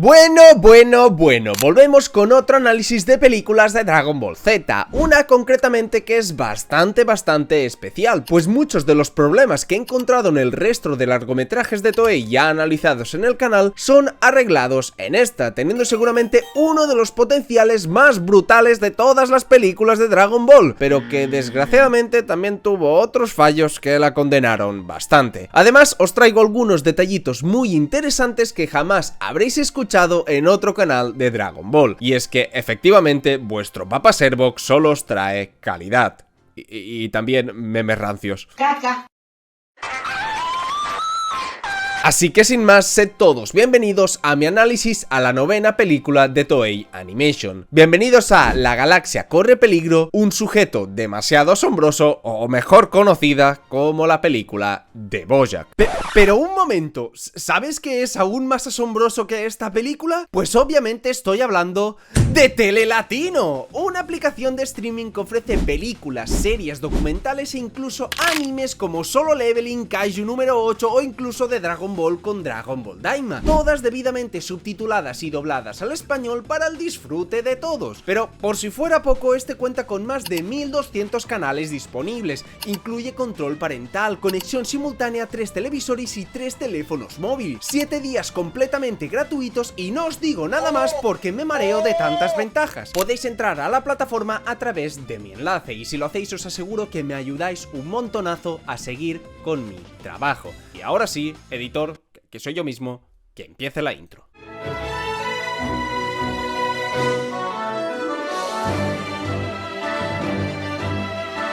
Bueno, volvemos con otro análisis de películas de Dragon Ball Z, una concretamente que es bastante especial, pues muchos de los problemas que he encontrado en el resto de largometrajes de Toei ya analizados en el canal son arreglados en esta, teniendo seguramente uno de los potenciales más brutales de todas las películas de Dragon Ball, pero que desgraciadamente también tuvo otros fallos que la condenaron bastante. Además, os traigo algunos detallitos muy interesantes que jamás habréis escuchado en otro canal de Dragon Ball, y es que efectivamente vuestro Papa Servox solo os trae calidad y también memes rancios. Caca. Así que sin más, sed todos bienvenidos a mi análisis a la novena película de Toei Animation. Bienvenidos a La Galaxia Corre Peligro, un sujeto demasiado asombroso, o mejor conocida como la película de Bojack. Pero un momento, ¿sabes qué es aún más asombroso que esta película? Pues obviamente estoy hablando de Telelatino, una aplicación de streaming que ofrece películas, series, documentales e incluso animes como Solo Leveling, Kaiju número 8 o incluso de Dragon Ball con Dragon Ball Daima, todas debidamente subtituladas y dobladas al español para el disfrute de todos. Pero por si fuera poco, este cuenta con más de 1200 canales disponibles, incluye control parental, conexión simultánea, 3 televisores y 3 teléfonos móviles, 7 días completamente gratuitos y no os digo nada más porque me mareo de tantas ventajas. Podéis entrar a la plataforma a través de mi enlace y si lo hacéis os aseguro que me ayudáis un montonazo a seguir con mi trabajo. Y ahora sí, editor, que soy yo mismo, que empiece la intro.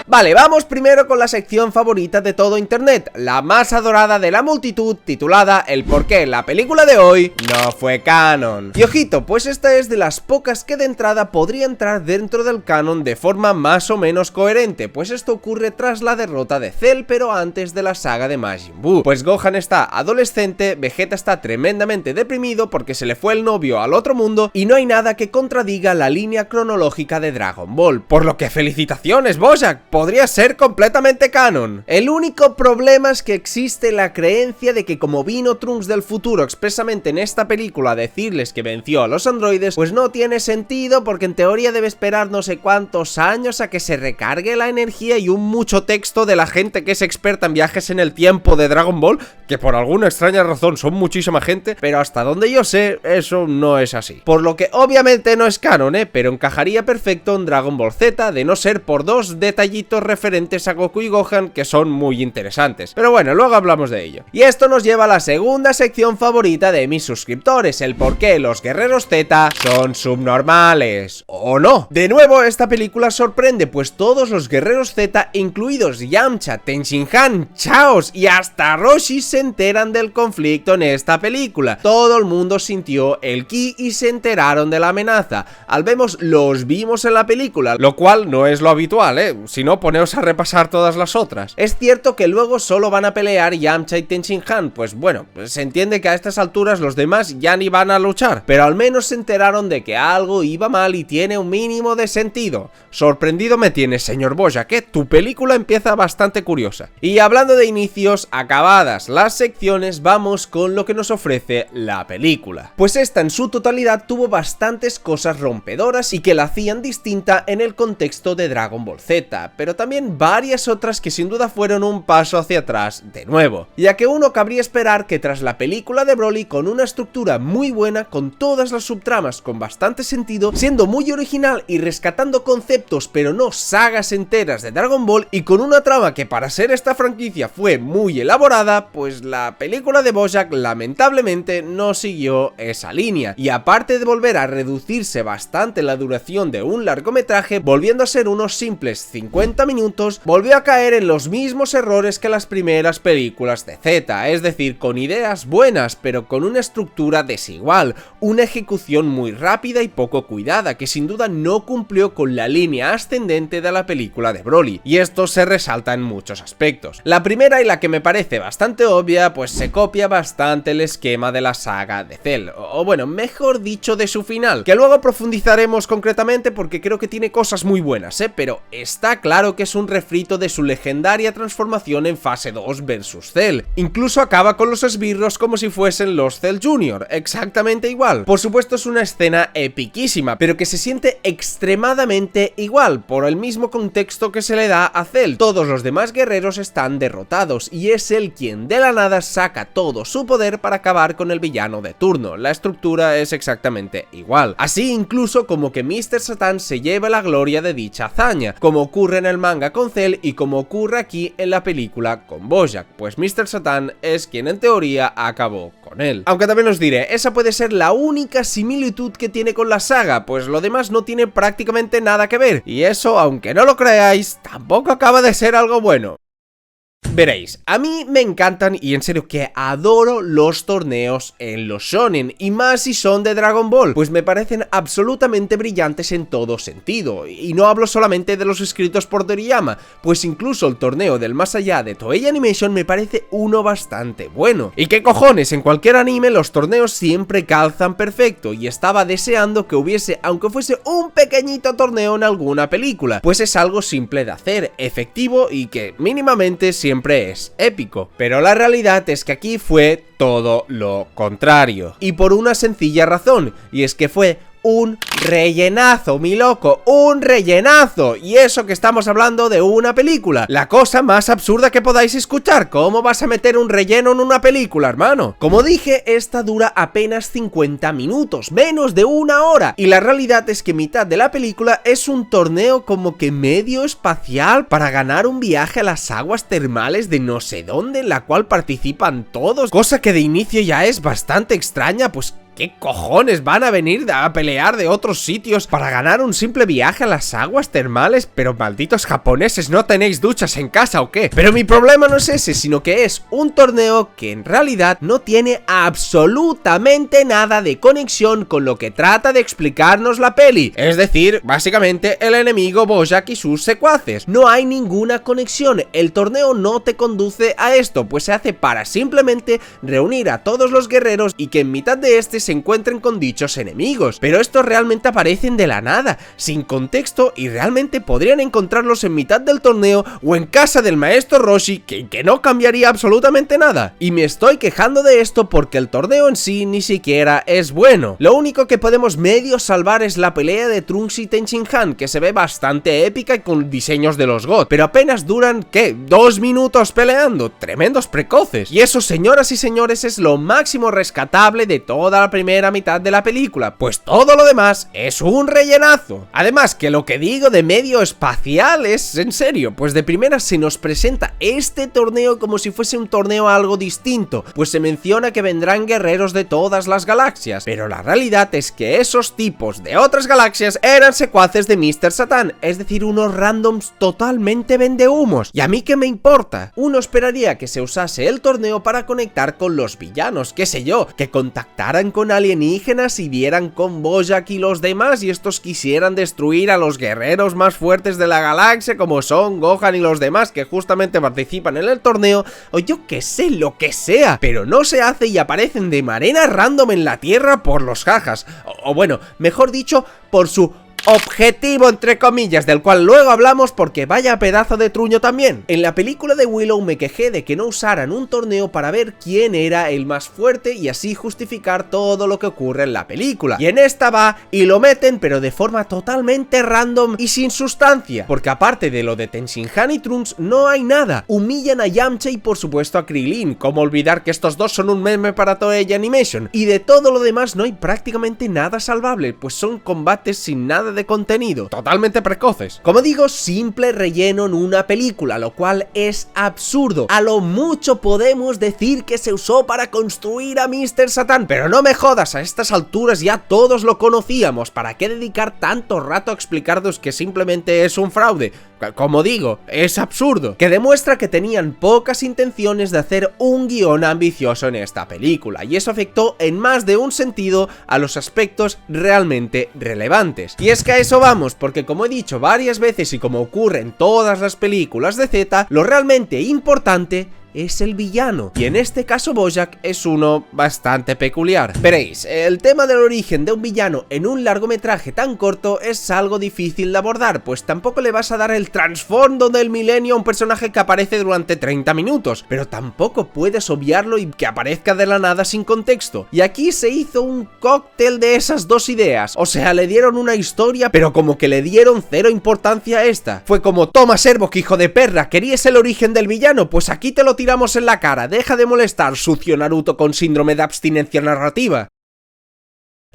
Vale, vamos primero con la sección favorita de todo internet, la más adorada de la multitud, titulada El por qué la película de hoy no fue canon. Y ojito, pues esta es de las pocas que de entrada podría entrar dentro del canon de forma más o menos coherente, pues esto ocurre tras la derrota de Cell, pero antes de la saga de Majin Buu. Pues Gohan está adolescente, Vegeta está tremendamente deprimido porque se le fue el novio al otro mundo y no hay nada que contradiga la línea cronológica de Dragon Ball, por lo que felicitaciones, Bojack, podría ser completamente canon. El único problema es que existe la creencia de que como vino Trunks del futuro expresamente en esta película a decirles que venció a los androides, pues no tiene sentido porque en teoría debe esperar no sé cuántos años a que se recargue la energía y un mucho texto de la gente que es experta en viajes en el tiempo de Dragon Ball, que por alguna extraña razón son muchísima gente, pero hasta donde yo sé eso no es así. Por lo que obviamente no es canon, pero encajaría perfecto en Dragon Ball Z de no ser por dos detallitos referentes a Goku y Gohan que son muy interesantes. Pero bueno, luego hablamos de ello. Y esto nos lleva a la segunda sección favorita de mis suscriptores, el por qué los guerreros Z son subnormales. ¿O no? De nuevo, esta película sorprende, pues todos los guerreros Z, incluidos Yamcha, Tenshinhan, Chaos y hasta Roshi, se enteran del conflicto en esta película. Todo el mundo sintió el ki y se enteraron de la amenaza. Al menos los vimos en la película, lo cual no es lo habitual, si no, poneos a repasar todas las otras. Es cierto que luego solo van a pelear Yamcha y Tenshinhan, pues bueno, se entiende que a estas alturas los demás ya ni van a luchar, pero al menos se enteraron de que algo iba mal y tiene un mínimo de sentido. Sorprendido me tienes, señor Bojack, que tu película empieza bastante curiosa. Y hablando de inicios, acabadas las secciones, vamos con lo que nos ofrece la película. Pues esta en su totalidad tuvo bastantes cosas rompedoras y que la hacían distinta en el contexto de Dragon Ball Z, pero también varias otras que sin duda fueron un paso hacia atrás de nuevo, ya que uno cabría esperar que tras la película de Broly, con una estructura muy buena, con todas las subtramas con bastante sentido, siendo muy original y rescatando conceptos pero no sagas enteras de Dragon Ball, y con una trama que para ser esta franquicia fue muy elaborada, pues la película de Bojack lamentablemente no siguió esa línea, y aparte de volver a reducirse bastante la duración de un largometraje, volviendo a ser unos simples 50 minutos, volvió a caer en los mismos errores que las primeras películas de Z, es decir, con ideas buenas pero con una estructura desigual, una ejecución muy rápida y poco cuidada que sin duda no cumplió con la línea ascendente de la película de Broly, y esto se resalta en muchos aspectos. La primera, y la que me parece bastante obvia, pues se copia bastante el esquema de la saga de Cell, o bueno, mejor dicho, de su final, que luego profundizaremos concretamente porque creo que tiene cosas muy buenas, pero está claro claro que es un refrito de su legendaria transformación en fase 2 versus Cell. Incluso acaba con los esbirros como si fuesen los Cell Jr., exactamente igual. Por supuesto es una escena epiquísima, pero que se siente extremadamente igual, por el mismo contexto que se le da a Cell. Todos los demás guerreros están derrotados, y es él quien de la nada saca todo su poder para acabar con el villano de turno. La estructura es exactamente igual. Así incluso como que Mr. Satan se lleva la gloria de dicha hazaña, como ocurre en el manga con Cell y como ocurre aquí en la película con Bojack, pues Mr. Satan es quien en teoría acabó con él. Aunque también os diré, esa puede ser la única similitud que tiene con la saga, pues lo demás no tiene prácticamente nada que ver, y eso, aunque no lo creáis, tampoco acaba de ser algo bueno. Veréis, a mí me encantan y en serio que adoro los torneos en los shonen, y más si son de Dragon Ball, pues me parecen absolutamente brillantes en todo sentido, y no hablo solamente de los escritos por Toriyama, pues incluso el torneo del más allá de Toei Animation me parece uno bastante bueno. Y qué cojones, en cualquier anime los torneos siempre calzan perfecto, y estaba deseando que hubiese, aunque fuese un pequeñito torneo en alguna película, pues es algo simple de hacer, efectivo y que mínimamente siempre es épico. Pero la realidad es que aquí fue todo lo contrario, y por una sencilla razón, y es que fue un rellenazo, mi loco, un rellenazo. Y eso que estamos hablando de una película, la cosa más absurda que podáis escuchar. ¿Cómo vas a meter un relleno en una película, hermano? Como dije, esta dura apenas 50 minutos, menos de una hora, y la realidad es que mitad de la película es un torneo como que medio espacial para ganar un viaje a las aguas termales de no sé dónde, en la cual participan todos, cosa que de inicio ya es bastante extraña, pues ¿qué cojones van a venir a pelear de otros sitios para ganar un simple viaje a las aguas termales? Pero malditos japoneses, ¿no tenéis duchas en casa o qué? Pero mi problema no es ese, sino que es un torneo que en realidad no tiene absolutamente nada de conexión con lo que trata de explicarnos la peli. Es decir, básicamente el enemigo Bojack y sus secuaces. No hay ninguna conexión, el torneo no te conduce a esto, pues se hace para simplemente reunir a todos los guerreros y que en mitad de este se encuentren con dichos enemigos, pero estos realmente aparecen de la nada, sin contexto, y realmente podrían encontrarlos en mitad del torneo o en casa del maestro Roshi, que no cambiaría absolutamente nada. Y me estoy quejando de esto porque el torneo en sí ni siquiera es bueno. Lo único que podemos medio salvar es la pelea de Trunks y Tenshinhan, que se ve bastante épica y con diseños de los God, pero apenas duran, ¿qué? 2 minutos peleando, tremendos precoces. Y eso, señoras y señores, es lo máximo rescatable de toda la primera mitad de la película, pues todo lo demás es un rellenazo. Además que lo que digo de medio espacial es en serio, pues de primera se nos presenta este torneo como si fuese un torneo algo distinto, pues se menciona que vendrán guerreros de todas las galaxias, pero la realidad es que esos tipos de otras galaxias eran secuaces de Mr. Satan, es decir, unos randoms totalmente vendehumos. ¿Y a mí qué me importa? Uno esperaría que se usase el torneo para conectar con los villanos, qué sé yo, que contactaran con alienígenas y dieran con Bojack y los demás, y estos quisieran destruir a los guerreros más fuertes de la galaxia como son Gohan y los demás que justamente participan en el torneo, o yo que sé, lo que sea, pero no se hace y aparecen de manera random en la Tierra por los jajas, o bueno, mejor dicho, por su objetivo entre comillas, del cual luego hablamos porque vaya pedazo de truño también. En la película de Willow me quejé de que no usaran un torneo para ver quién era el más fuerte y así justificar todo lo que ocurre en la película, y en esta va y lo meten pero de forma totalmente random y sin sustancia, porque aparte de lo de Tenshinhan y Trunks no hay nada. Humillan a Yamcha y por supuesto a Krillin, como olvidar que estos dos son un meme para Toei Animation, y de todo lo demás no hay prácticamente nada salvable, pues son combates sin nada de contenido, totalmente precoces. Como digo, simple relleno en una película, lo cual es absurdo. A lo mucho podemos decir que se usó para construir a Mr. Satan, pero no me jodas, a estas alturas ya todos lo conocíamos. ¿Para qué dedicar tanto rato a explicarnos que simplemente es un fraude? Como digo, es absurdo, que demuestra que tenían pocas intenciones de hacer un guión ambicioso en esta película, y eso afectó en más de un sentido a los aspectos realmente relevantes. Y es que a eso vamos, porque como he dicho varias veces y como ocurre en todas las películas de Z, lo realmente importante es el villano, y en este caso Bojack es uno bastante peculiar. Veréis, el tema del origen de un villano en un largometraje tan corto es algo difícil de abordar, pues tampoco le vas a dar el trasfondo del milenio a un personaje que aparece durante 30 minutos, pero tampoco puedes obviarlo y que aparezca de la nada sin contexto. Y aquí se hizo un cóctel de esas dos ideas, o sea, le dieron una historia, pero como que le dieron cero importancia a esta. Fue como, toma Servo, que hijo de perra, ¿querías el origen del villano? Pues aquí te lo tiramos en la cara, deja de molestar, sucio Naruto con síndrome de abstinencia narrativa.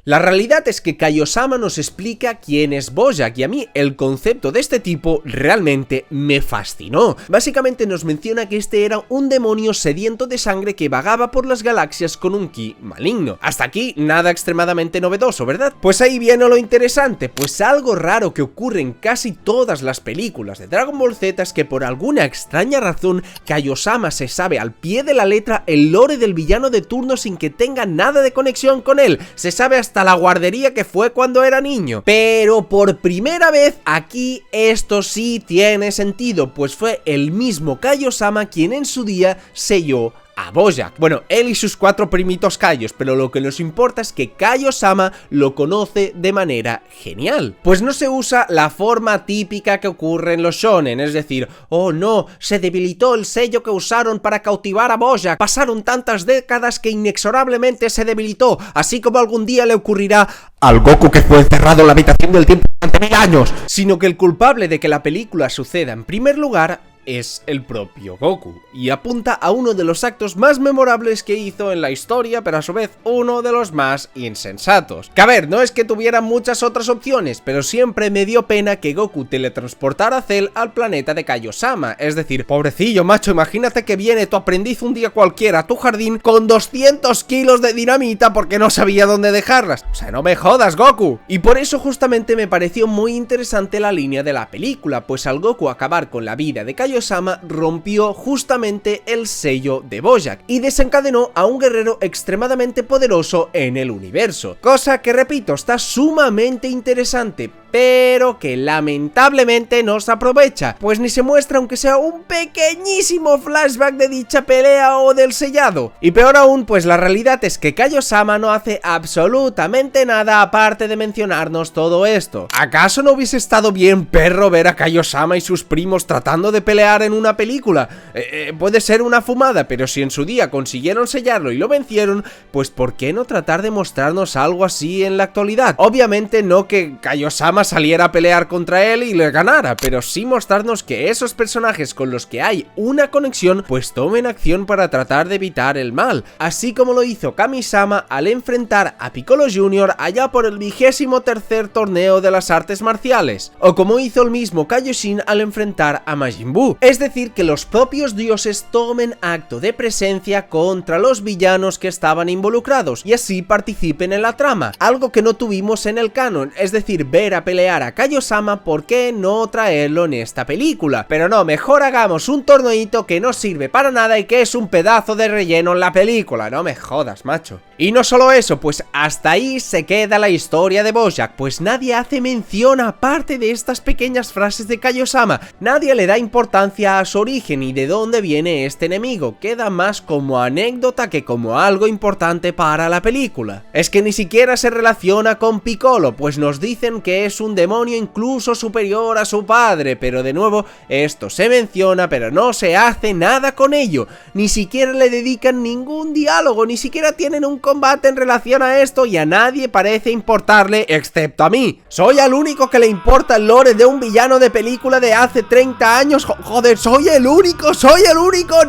La realidad es que Kaiosama nos explica quién es Bojack, y a mí el concepto de este tipo realmente me fascinó. Básicamente nos menciona que este era un demonio sediento de sangre que vagaba por las galaxias con un ki maligno. Hasta aquí nada extremadamente novedoso, ¿verdad? Pues ahí viene lo interesante, pues algo raro que ocurre en casi todas las películas de Dragon Ball Z es que por alguna extraña razón Kaiosama se sabe al pie de la letra el lore del villano de turno sin que tenga nada de conexión con él. Se sabe hasta la guardería que fue cuando era niño. Pero por primera vez aquí esto sí tiene sentido, pues fue el mismo Kaiosama quien en su día selló a Bojack. Bueno, él y sus 4 primitos Kaios, pero lo que nos importa es que Kaiosama lo conoce de manera genial. Pues no se usa la forma típica que ocurre en los shonen, es decir, oh no, se debilitó el sello que usaron para cautivar a Bojack, pasaron tantas décadas que inexorablemente se debilitó, así como algún día le ocurrirá al Goku que fue encerrado en la habitación del tiempo durante 1000 años. Sino que el culpable de que la película suceda en primer lugar es el propio Goku, y apunta a uno de los actos más memorables que hizo en la historia, pero a su vez uno de los más insensatos. Que a ver, no es que tuviera muchas otras opciones, pero siempre me dio pena que Goku teletransportara a Cell al planeta de Kaiosama, es decir, pobrecillo macho, imagínate que viene tu aprendiz un día cualquiera a tu jardín con 200 kilos de dinamita porque no sabía dónde dejarlas. O sea, no me jodas, Goku. Y por eso justamente me pareció muy interesante la línea de la película, pues al Goku acabar con la vida de Kaiosama rompió justamente el sello de Bojack y desencadenó a un guerrero extremadamente poderoso en el universo, cosa que, repito, está sumamente interesante, pero que lamentablemente no se aprovecha, pues ni se muestra aunque sea un pequeñísimo flashback de dicha pelea o del sellado. Y peor aún, pues la realidad es que Kaiosama no hace absolutamente nada aparte de mencionarnos todo esto. ¿Acaso no hubiese estado bien perro ver a Kaiosama y sus primos tratando de pelear en una película? Puede ser una fumada, pero si en su día consiguieron sellarlo y lo vencieron, pues ¿por qué no tratar de mostrarnos algo así en la actualidad? Obviamente no que Kaiosama saliera a pelear contra él y le ganara, pero sí mostrarnos que esos personajes con los que hay una conexión pues tomen acción para tratar de evitar el mal, así como lo hizo Kami-sama al enfrentar a Piccolo Jr. allá por el 23º torneo de las artes marciales, o como hizo el mismo Kaioshin al enfrentar a Majin Buu. Es decir, que los propios dioses tomen acto de presencia contra los villanos que estaban involucrados y así participen en la trama, algo que no tuvimos en el canon, es decir, ver a pelear a Kaiosama, ¿por qué no traerlo en esta película? Pero no, mejor hagamos un torneito que no sirve para nada y que es un pedazo de relleno en la película, no me jodas, macho. Y no solo eso, pues hasta ahí se queda la historia de Bojack, pues nadie hace mención aparte de estas pequeñas frases de Kaiosama, nadie le da importancia a su origen y de dónde viene este enemigo, queda más como anécdota que como algo importante para la película. Es que ni siquiera se relaciona con Piccolo, pues nos dicen que es un demonio incluso superior a su padre, pero de nuevo esto se menciona pero no se hace nada con ello, ni siquiera le dedican ningún diálogo, ni siquiera tienen un combate en relación a esto y a nadie parece importarle excepto a mí. Soy el único que le importa el lore de un villano de película de hace 30 años, joder, soy el único,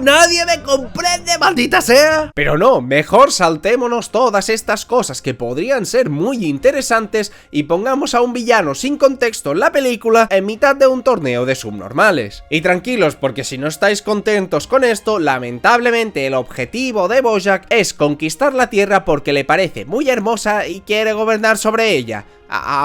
nadie me comprende, maldita sea. Pero no, mejor saltémonos todas estas cosas que podrían ser muy interesantes y pongamos a un villano sin contexto en la película en mitad de un torneo de subnormales. Y tranquilos, porque si no estáis contentos con esto, lamentablemente el objetivo de Bojack es conquistar la Tierra porque le parece muy hermosa y quiere gobernar sobre ella.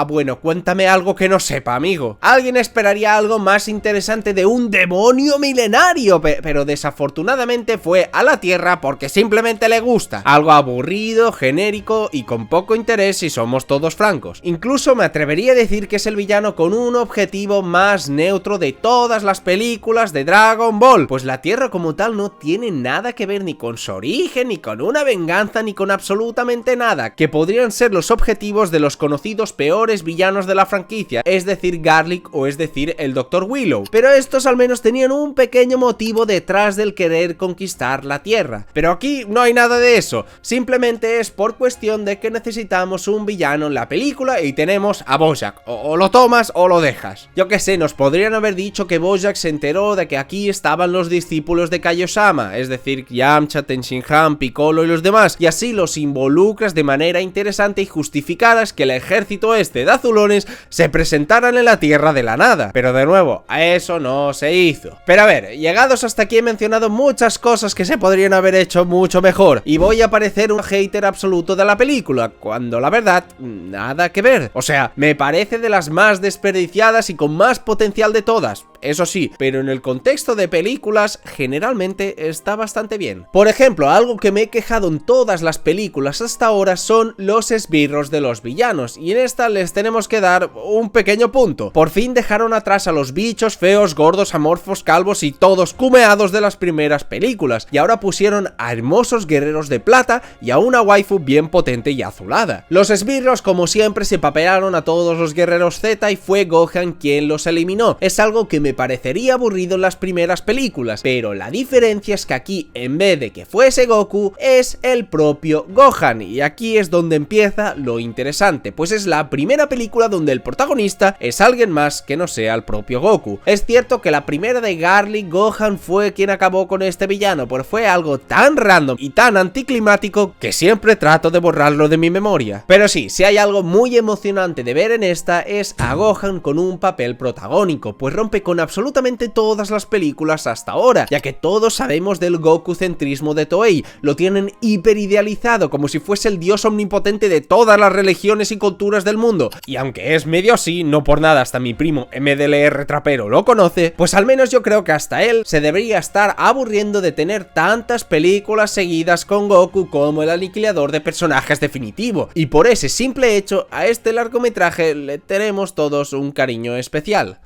Bueno, cuéntame algo que no sepa, amigo. Alguien esperaría algo más interesante de un demonio milenario, pero desafortunadamente fue a la Tierra porque simplemente le gusta. Algo aburrido, genérico y con poco interés si somos todos francos. Incluso me atrevería a decir que es el villano con un objetivo más neutro de todas las películas de Dragon Ball, pues la Tierra como tal no tiene nada que ver ni con su origen, ni con una venganza, ni con absolutamente nada, que podrían ser los objetivos de los conocidos peores villanos de la franquicia, es decir, Garlic o es decir, el Dr. Willow. Pero estos al menos tenían un pequeño motivo detrás del querer conquistar la Tierra. Pero aquí no hay nada de eso, simplemente es por cuestión de que necesitamos un villano en la película y tenemos a Bojack. O lo tomas o lo dejas. Yo que sé, nos podrían haber dicho que Bojack se enteró de que aquí estaban los discípulos de Kaiosama, es decir, Yamcha, Tenshinhan, Piccolo y los demás, y así los involucras de manera interesante y justificaras que el ejército este de azulones se presentaran en la Tierra de la nada. Pero de nuevo, a eso no se hizo. Pero a ver, llegados hasta aquí he mencionado muchas cosas que se podrían haber hecho mucho mejor, y voy a parecer un hater absoluto de la película, cuando la verdad, nada que ver. O sea, me parece de las más desperdiciadas y con más potencial de todas, eso sí, pero en el contexto de películas generalmente está bastante bien. Por ejemplo, algo que me he quejado en todas las películas hasta ahora son los esbirros de los villanos, y en esta les tenemos que dar un pequeño punto. Por fin dejaron atrás a los bichos feos, gordos, amorfos, calvos y todos cumeados de las primeras películas, y ahora pusieron a hermosos guerreros de plata y a una waifu bien potente y azulada. Los esbirros, como siempre, se papearon a todos los guerreros Z y fue Gohan quien los eliminó. Es algo que me parecería aburrido en las primeras películas, pero la diferencia es que aquí, en vez de que fuese Goku, es el propio Gohan, y aquí es donde empieza lo interesante, pues es la primera película donde el protagonista es alguien más que no sea el propio Goku. Es cierto que la primera de Garlic, Gohan fue quien acabó con este villano, pero fue algo tan random y tan anticlimático que siempre trato de borrarlo de mi memoria. Pero sí, si hay algo muy emocionante de ver en esta es a Gohan con un papel protagónico, pues rompe con absolutamente todas las películas hasta ahora, ya que todos sabemos del Goku-centrismo de Toei, lo tienen hiperidealizado como si fuese el dios omnipotente de todas las religiones y culturas del mundo, y aunque es medio así, no por nada hasta mi primo MDLR Trapero lo conoce, pues al menos yo creo que hasta él se debería estar aburriendo de tener tantas películas seguidas con Goku como el aniquilador de personajes definitivo, y por ese simple hecho a este largometraje le tenemos todos un cariño especial.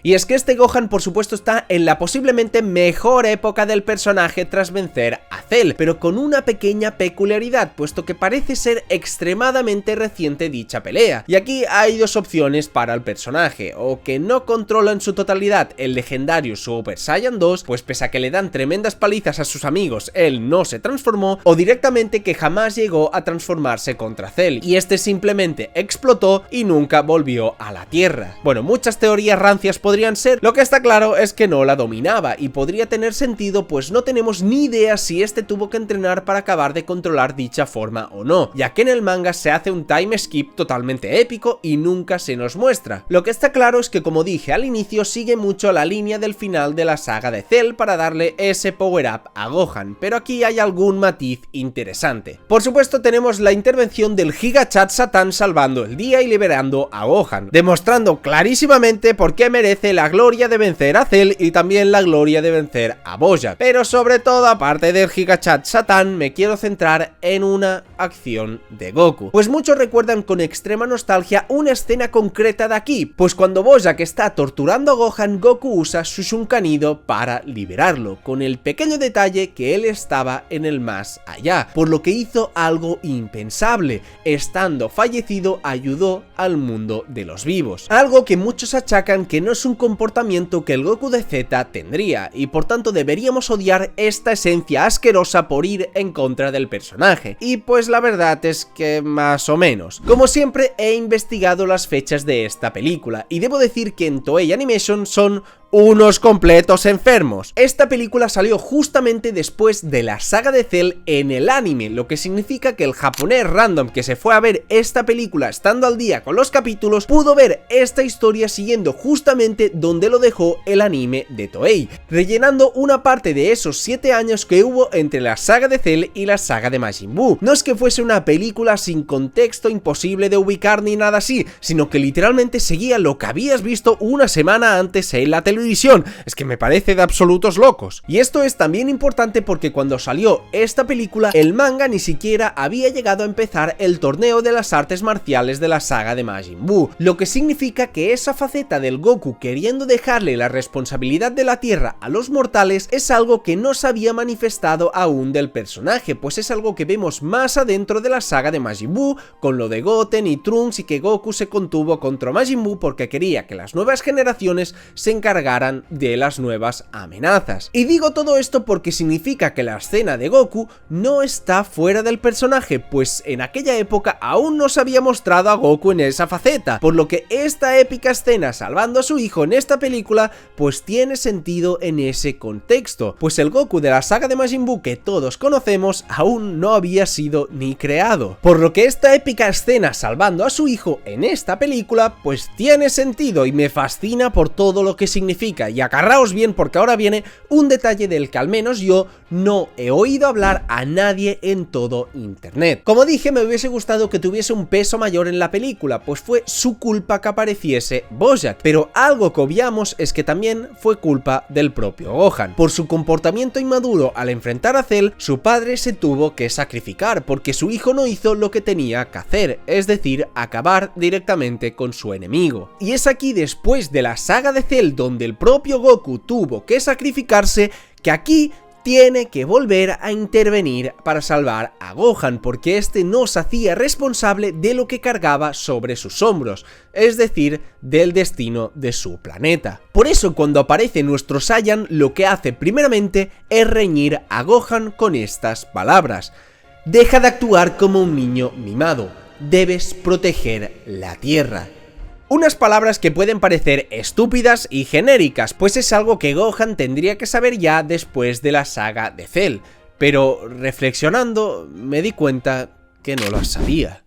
Y es que este Gohan por supuesto está en la posiblemente mejor época del personaje tras vencer a Cell, pero con una pequeña peculiaridad, puesto que parece ser extremadamente reciente dicha pelea. Y aquí hay dos opciones para el personaje, o que no controla en su totalidad el legendario Super Saiyan 2, pues pese a que le dan tremendas palizas a sus amigos, él no se transformó, o directamente que jamás llegó a transformarse contra Cell, y este simplemente explotó y nunca volvió a la Tierra. Bueno, muchas teorías rancias podrían ser, lo que está claro es que no la dominaba, y podría tener sentido pues no tenemos ni idea si este tuvo que entrenar para acabar de controlar dicha forma o no, ya que en el manga se hace un time skip totalmente épico y nunca se nos muestra. Lo que está claro es que, como dije al inicio, sigue mucho la línea del final de la saga de Cell para darle ese power up a Gohan, pero aquí hay algún matiz interesante. Por supuesto tenemos la intervención del Giga Chat Satan salvando el día y liberando a Gohan, demostrando clarísimamente por qué merece la gloria de vencer a Cell y también la gloria de vencer a Bojack. Pero sobre todo, aparte del Giga Chat Satan, me quiero centrar en una acción de Goku, pues muchos recuerdan con extrema nostalgia una escena concreta de aquí, pues cuando Bojack está torturando a Gohan, Goku usa su Shunkanido para liberarlo, con el pequeño detalle que él estaba en el más allá, por lo que hizo algo impensable, estando fallecido ayudó al mundo de los vivos, algo que muchos achacan que no es un comportamiento que el Goku de Z tendría, y por tanto deberíamos odiar esta esencia asquerosa por ir en contra del personaje, y pues la verdad es que más o menos. Como siempre he investigado las fechas de esta película, y debo decir que en Toei Animation son unos completos enfermos. Esta película salió justamente después de la saga de Cell en el anime, lo que significa que el japonés random que se fue a ver esta película estando al día con los capítulos pudo ver esta historia siguiendo justamente donde lo dejó el anime de Toei, rellenando una parte de esos 7 años que hubo entre la saga de Cell y la saga de Majin Buu. No es que fuese una película sin contexto, imposible de ubicar ni nada así, sino que literalmente seguía lo que habías visto una semana antes en la televisión. Es que me parece de absolutos locos. Y esto es también importante porque cuando salió esta película, el manga ni siquiera había llegado a empezar el torneo de las artes marciales de la saga de Majin Buu, lo que significa que esa faceta del Goku queriendo dejarle la responsabilidad de la Tierra a los mortales es algo que no se había manifestado aún del personaje, pues es algo que vemos más adentro de la saga de Majin Buu, con lo de Goten y Trunks, y que Goku se contuvo contra Majin Buu porque quería que las nuevas generaciones se encargaran de las nuevas amenazas. Y digo todo esto porque significa que la escena de Goku no está fuera del personaje, pues en aquella época aún no se había mostrado a Goku en esa faceta, por lo que esta épica escena salvando a su hijo en esta película pues tiene sentido en ese contexto, pues el Goku de la saga de Majin Buu que todos conocemos aún no había sido ni creado, por lo que esta épica escena salvando a su hijo en esta película pues tiene sentido y me fascina por todo lo que significa. Y agarraos bien porque ahora viene un detalle del que al menos yo no he oído hablar a nadie en todo internet. Como dije, me hubiese gustado que tuviese un peso mayor en la película, pues fue su culpa que apareciese Bojack, pero algo que obviamos es que también fue culpa del propio Gohan. Por su comportamiento inmaduro al enfrentar a Cell, su padre se tuvo que sacrificar porque su hijo no hizo lo que tenía que hacer, es decir, acabar directamente con su enemigo. Y es aquí, después de la saga de Cell donde el propio Goku tuvo que sacrificarse, que aquí tiene que volver a intervenir para salvar a Gohan, porque este no se hacía responsable de lo que cargaba sobre sus hombros, es decir, del destino de su planeta. Por eso cuando aparece nuestro Saiyan, lo que hace primeramente es reñir a Gohan con estas palabras: deja de actuar como un niño mimado, debes proteger la Tierra. Unas palabras que pueden parecer estúpidas y genéricas, pues es algo que Gohan tendría que saber ya después de la saga de Cell, pero reflexionando me di cuenta que no lo sabía.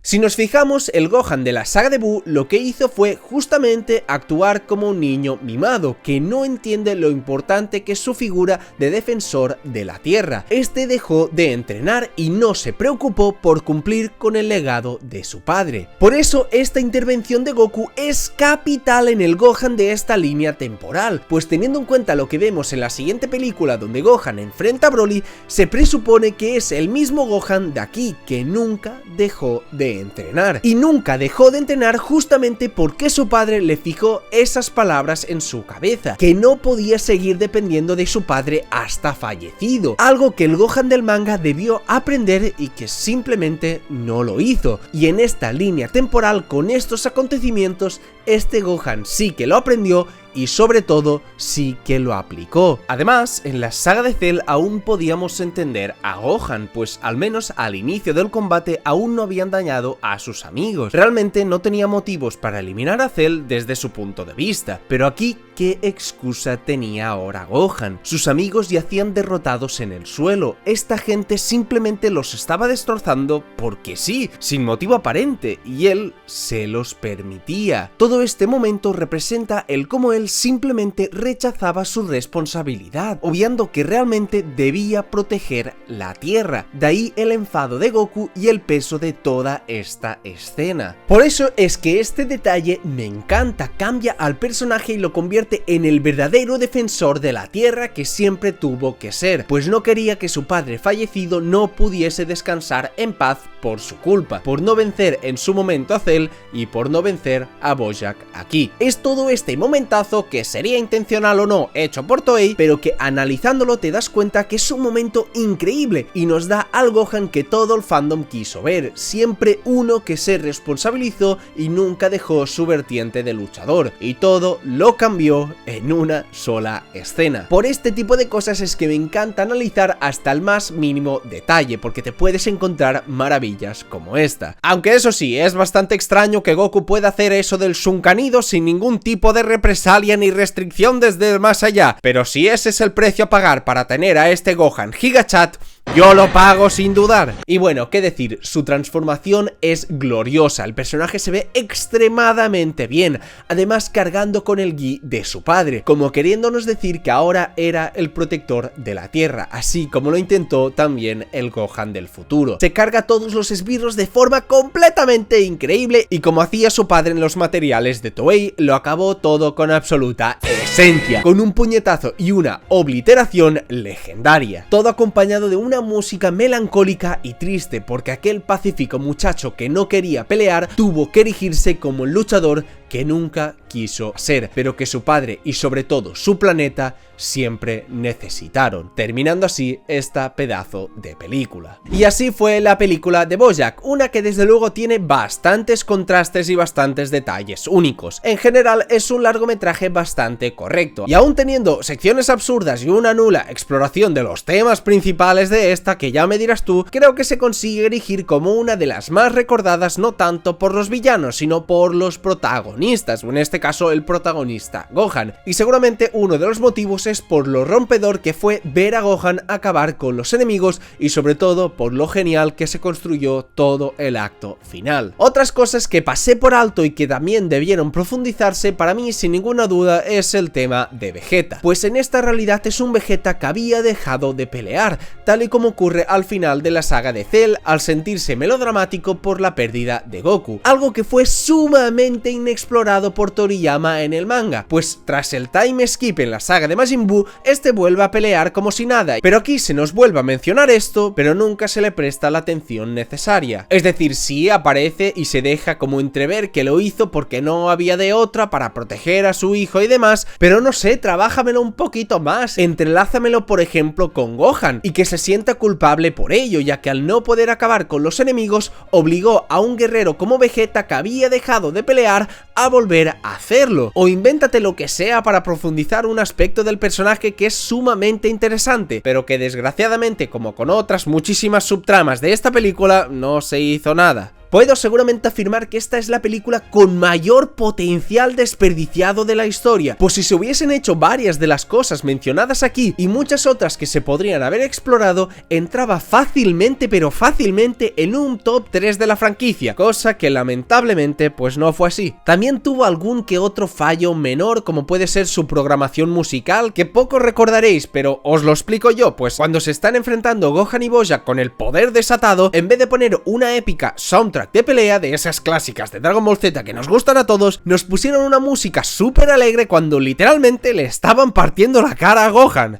Si nos fijamos, el Gohan de la saga de Buu lo que hizo fue justamente actuar como un niño mimado, que no entiende lo importante que es su figura de defensor de la Tierra. Este dejó de entrenar y no se preocupó por cumplir con el legado de su padre. Por eso esta intervención de Goku es capital en el Gohan de esta línea temporal, pues teniendo en cuenta lo que vemos en la siguiente película donde Gohan enfrenta a Broly, se presupone que es el mismo Gohan de aquí, que nunca dejó de entrenar. Y nunca dejó de entrenar justamente porque su padre le fijó esas palabras en su cabeza, que no podía seguir dependiendo de su padre hasta fallecido, algo que el Gohan del manga debió aprender y que simplemente no lo hizo. Y en esta línea temporal, con estos acontecimientos, este Gohan sí que lo aprendió y sobre todo sí que lo aplicó. Además, en la saga de Cell aún podíamos entender a Gohan, pues al menos al inicio del combate aún no habían dañado a sus amigos. Realmente no tenía motivos para eliminar a Cell desde su punto de vista, pero aquí ¿qué excusa tenía ahora Gohan? Sus amigos yacían derrotados en el suelo, esta gente simplemente los estaba destrozando porque sí, sin motivo aparente, y él se los permitía. Todo este momento representa el cómo él simplemente rechazaba su responsabilidad, obviando que realmente debía proteger la Tierra. De ahí el enfado de Goku y el peso de toda esta escena. Por eso es que este detalle me encanta, cambia al personaje y lo convierte en el verdadero defensor de la Tierra que siempre tuvo que ser, pues no quería que su padre fallecido no pudiese descansar en paz por su culpa, por no vencer en su momento a Cell y por no vencer a Bojack aquí. Es todo este momentazo que sería intencional o no hecho por Toei, pero que analizándolo te das cuenta que es un momento increíble y nos da al Gohan que todo el fandom quiso ver, siempre uno que se responsabilizó y nunca dejó su vertiente de luchador, y todo lo cambió en una sola escena. Por este tipo de cosas es que me encanta analizar hasta el más mínimo detalle, porque te puedes encontrar maravillas maravillas como esta. Aunque eso sí, es bastante extraño que Goku pueda hacer eso del Shunkanido sin ningún tipo de represalia ni restricción desde el más allá, pero si ese es el precio a pagar para tener a este Gohan Gigachat, yo lo pago sin dudar. Y bueno, qué decir, su transformación es gloriosa, el personaje se ve extremadamente bien, además cargando con el Gi de su padre, como queriéndonos decir que ahora era el protector de la Tierra, así como lo intentó también el Gohan del futuro. Se carga todos los esbirros de forma completamente increíble y como hacía su padre en los materiales de Toei, lo acabó todo con absoluta esencia, con un puñetazo y una obliteración legendaria, todo acompañado de una música melancólica y triste porque aquel pacífico muchacho que no quería pelear tuvo que erigirse como el luchador que nunca quiso ser, pero que su padre y sobre todo su planeta siempre necesitaron, terminando así esta pedazo de película. Y así fue la película de BoJack, una que desde luego tiene bastantes contrastes y bastantes detalles únicos. En general es un largometraje bastante correcto, y aún teniendo secciones absurdas y una nula exploración de los temas principales de esta, que ya me dirás tú, creo que se consigue erigir como una de las más recordadas no tanto por los villanos, sino por los protagonistas, o en este caso el protagonista Gohan, y seguramente uno de los motivos es por lo rompedor que fue ver a Gohan acabar con los enemigos y sobre todo por lo genial que se construyó todo el acto final. Otras cosas que pasé por alto y que también debieron profundizarse para mí sin ninguna duda es el tema de Vegeta, pues en esta realidad es un Vegeta que había dejado de pelear, tal y como ocurre al final de la saga de Cell al sentirse melodramático por la pérdida de Goku, algo que fue sumamente inexplorado por Toriyama en el manga, pues tras el time skip en la saga de Majin Buu, este vuelve a pelear como si nada, pero aquí se nos vuelve a mencionar esto, pero nunca se le presta la atención necesaria. Es decir, sí aparece y se deja como entrever que lo hizo porque no había de otra para proteger a su hijo y demás, pero no sé, trabájamelo un poquito más, entrelázamelo por ejemplo con Gohan, y que se sienta culpable por ello, ya que al no poder acabar con los enemigos, obligó a un guerrero como Vegeta que había dejado de pelear a volver a hacerlo, o invéntate lo que sea para profundizar un aspecto del personaje que es sumamente interesante, pero que desgraciadamente, como con otras muchísimas subtramas de esta película, no se hizo nada. Puedo seguramente afirmar que esta es la película con mayor potencial desperdiciado de la historia, pues si se hubiesen hecho varias de las cosas mencionadas aquí y muchas otras que se podrían haber explorado, entraba fácilmente, pero fácilmente en un top 3 de la franquicia, cosa que lamentablemente pues no fue así. También tuvo algún que otro fallo menor, como puede ser su programación musical, que poco recordaréis, pero os lo explico yo, pues cuando se están enfrentando Gohan y BoJack con el poder desatado, en vez de poner una épica soundtrack de pelea de esas clásicas de Dragon Ball Z que nos gustan a todos, nos pusieron una música súper alegre cuando literalmente le estaban partiendo la cara a Gohan.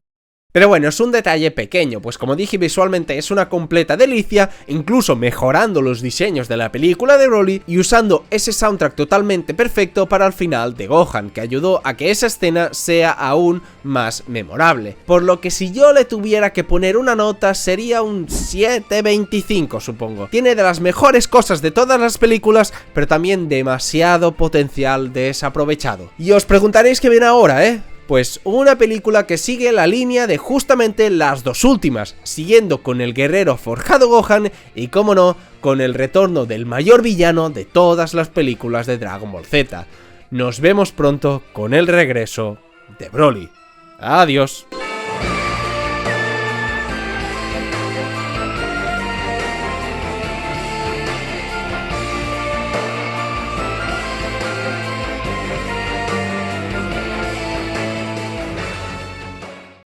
Pero bueno, es un detalle pequeño, pues como dije visualmente es una completa delicia, incluso mejorando los diseños de la película de Broly y usando ese soundtrack totalmente perfecto para el final de Gohan, que ayudó a que esa escena sea aún más memorable. Por lo que si yo le tuviera que poner una nota sería un 7.25 supongo. Tiene de las mejores cosas de todas las películas, pero también demasiado potencial desaprovechado. Y os preguntaréis qué viene ahora, Pues una película que sigue la línea de justamente las dos últimas, siguiendo con el guerrero forjado Gohan y, como no, con el retorno del mayor villano de todas las películas de Dragon Ball Z. Nos vemos pronto con el regreso de Broly. Adiós.